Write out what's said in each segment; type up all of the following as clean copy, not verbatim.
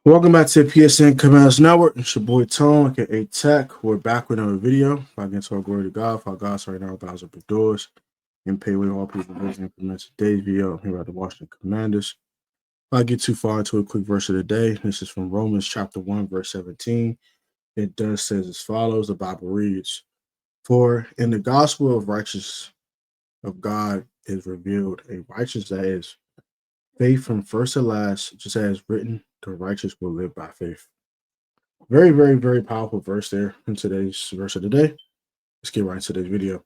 Welcome back to the PSN Commanders Network. It's your boy Tone, aka Tech. We're back with another video. If I get to our glory to God, for our God's right now, thousands of doors, and pay with all people who implement today's video here at the Washington Commanders. If I get too far into a quick verse of the day, this is from Romans chapter 1, verse 17. It does says as follows: the Bible reads, "For in the gospel of righteousness of God is revealed, a righteousness that is faith from first to last, just as written, the righteous will live by faith." Very, very, very powerful verse there in today's verse of the day. Let's get right into today's video.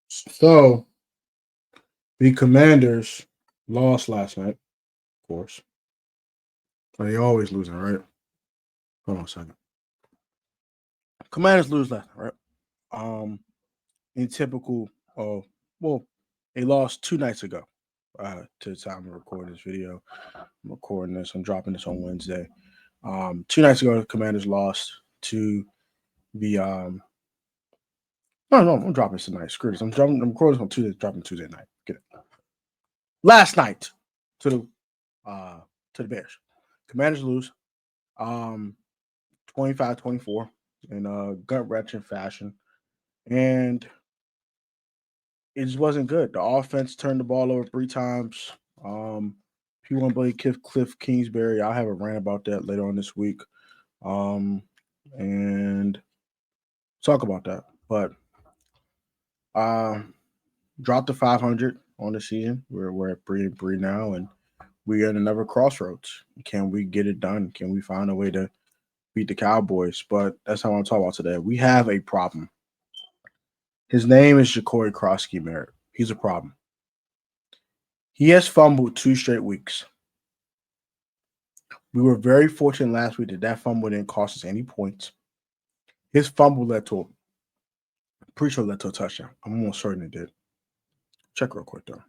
So, the Commanders lost last night, of course. They always losing, right? Hold on a second. Commanders lose last night, right? In typical, they lost 2 nights ago. To the time I'm recording this video, I'm dropping this on Wednesday. 2 nights ago, the Commanders lost to the No, I'm dropping this tonight. Screw this. I'm recording this on Tuesday, dropping Tuesday night. Get it. Last night to the Bears. Commanders lose 25-24 in a gut-wrenching fashion. And it just wasn't good. The offense turned the ball over 3 times. If you want to blame Cliff Kingsbury, I'll have a rant about that later on this week. And talk about that. But dropped to 500 on the season. We're at 3-3 now, and we're at another crossroads. Can we get it done? Can we find a way to beat the Cowboys? But that's not what I'm talking about today. We have a problem. His name is JACORY CROSKEY-MERRITT. He's a problem. He has fumbled 2 straight weeks. We were very fortunate last week that fumble didn't cost us any points. His fumble led to a touchdown. I'm almost certain it did. Check real quick, though.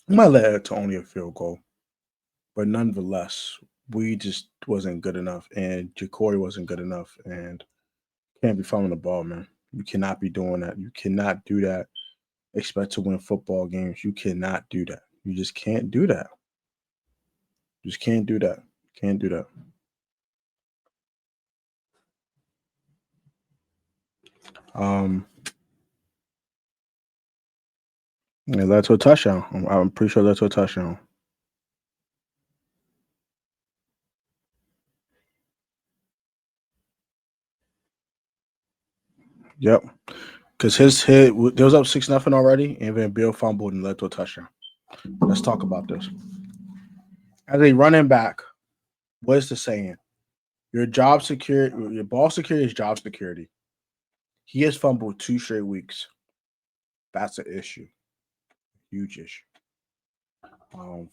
It might led to only a field goal. But nonetheless, we just wasn't good enough, and JACORY wasn't good enough, and can't be fumbling the ball, man. You cannot be doing that. You cannot do that. Expect to win football games. You cannot do that. You just can't do that. Just can't do that. Can't do that. It led to a touchdown. I'm pretty sure it led to a touchdown. Yep. Because his hit, there was up 6-0 already, and then Bill fumbled and led to a touchdown. Let's talk about this. As a running back, what is the saying? Your ball security is job security. He has fumbled 2 straight weeks. That's an issue. Huge issue.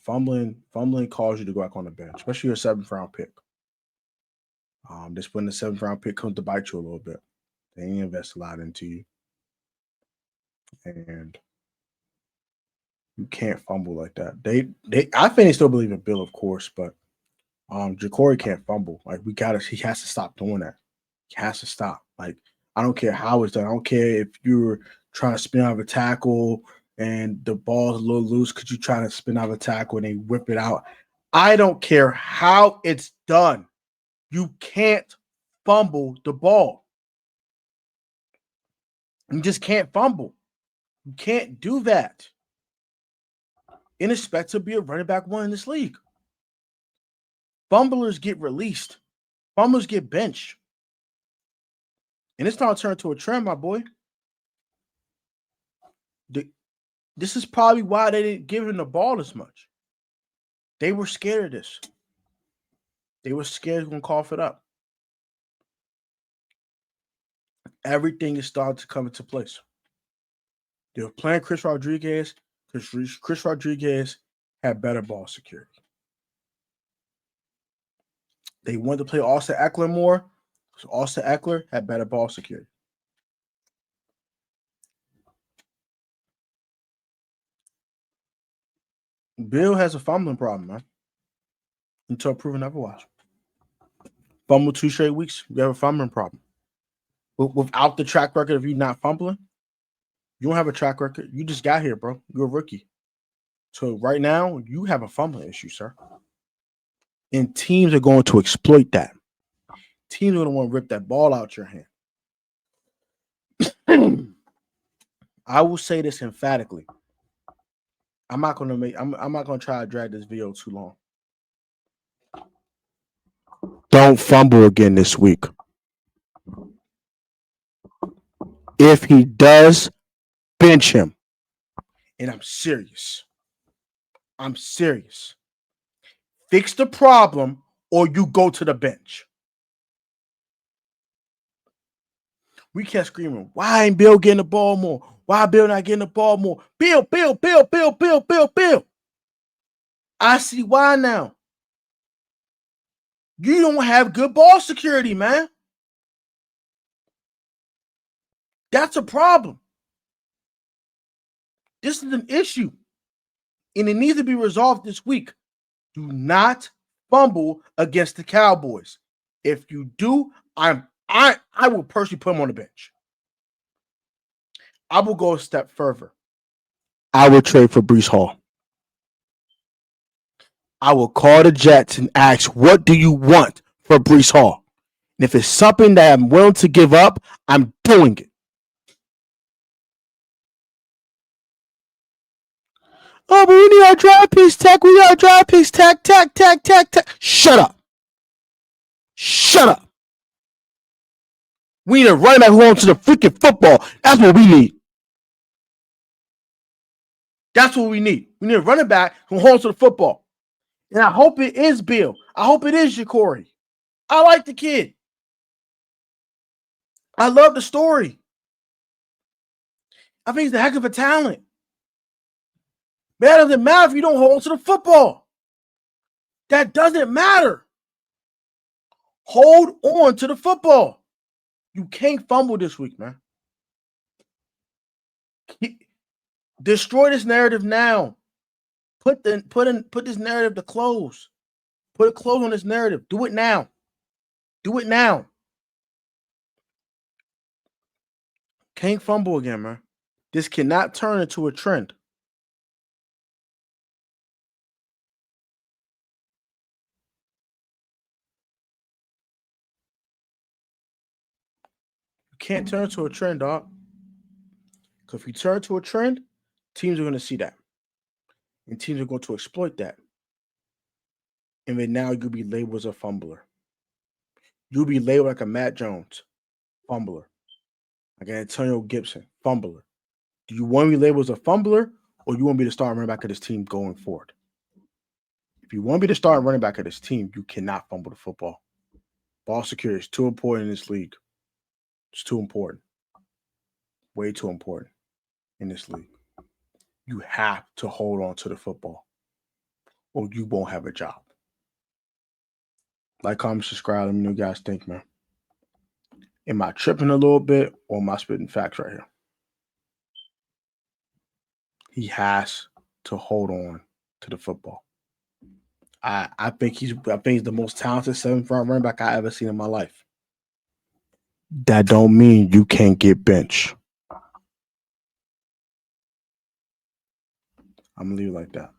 Fumbling calls you to go back on the bench, especially your 7th round pick. This when the 7th round pick comes to bite you a little bit. They ain't invest a lot into you. And you can't fumble like that. I think they still believe in Bill, of course, but JACORY can't fumble. Like he has to stop doing that. He has to stop. Like, I don't care how it's done. I don't care if you're trying to spin out of a tackle and the ball's a little loose. Could you try to spin out of a tackle and they whip it out? I don't care how it's done. You can't fumble the ball. You just can't fumble. You can't do that. And expect to be a running back 1 in this league. Fumblers get released. Fumblers get benched. And it's not turned to a trend, my boy. This is probably why they didn't give him the ball as much. They were scared of this. They were scared he was going to cough it up. Everything is starting to come into place. They were playing Chris Rodriguez because Chris Rodriguez had better ball security. They wanted to play Austin Eckler more because Austin Eckler had better ball security. Bill has a fumbling problem, man. Until proven otherwise. Fumble 2 straight weeks, you have a fumbling problem. Without the track record of you not fumbling, you don't have a track record. You just got here, bro. You're a rookie. So right now, you have a fumbling issue, sir. And teams are going to exploit that. Teams are going to want to rip that ball out your hand. I will say this emphatically. I'm not going to try to drag this video too long. Don't fumble again this week. If he does, bench him. And I'm serious. Fix the problem or you go to the bench. We kept screaming, why ain't Bill getting the ball more? Why Bill not getting the ball more? Bill. I see why now. You don't have good ball security, man. That's a problem. This is an issue. And it needs to be resolved this week. Do not fumble against the Cowboys. If you do, I will personally put him on the bench. I will go a step further. I will trade for Breece Hall. I will call the Jets and ask, what do you want for Breece Hall? And if it's something that I'm willing to give up, I'm doing it. Oh, but we need our draft picks, Tech. We got our draft picks, Tech. Shut up. We need a running back who holds to the freaking football. That's what we need. We need a running back who holds to the football. And I hope it is Bill. I hope it is JACORY. I like the kid. I love the story. I think he's a heck of a talent. That doesn't matter if you don't hold to the football. That doesn't matter. Hold on to the football. You can't fumble this week, man. Destroy this narrative now. Put this narrative to close. Put a close on this narrative. Do it now. Can't fumble again, man. This cannot turn into a trend. You can't turn into a trend, dog. Because if you turn to a trend, teams are going to see that. And teams are going to exploit that. And then now you'll be labeled as a fumbler. You'll be labeled like a Matt Jones, fumbler. Like an Antonio Gibson, fumbler. Do you want to be labeled as a fumbler, or you want to be the starting running back of this team going forward? If you want to be the starting running back of this team, you cannot fumble the football. Ball security is too important in this league. It's too important. Way too important in this league. You have to hold on to the football, or you won't have a job. Like, comment, subscribe. Let me know what you guys think, man. Am I tripping a little bit, or am I spitting facts right here? He has to hold on to the football. I think he's the most talented 7th round running back I ever seen in my life. That don't mean you can't get benched. I'm gonna leave it like that.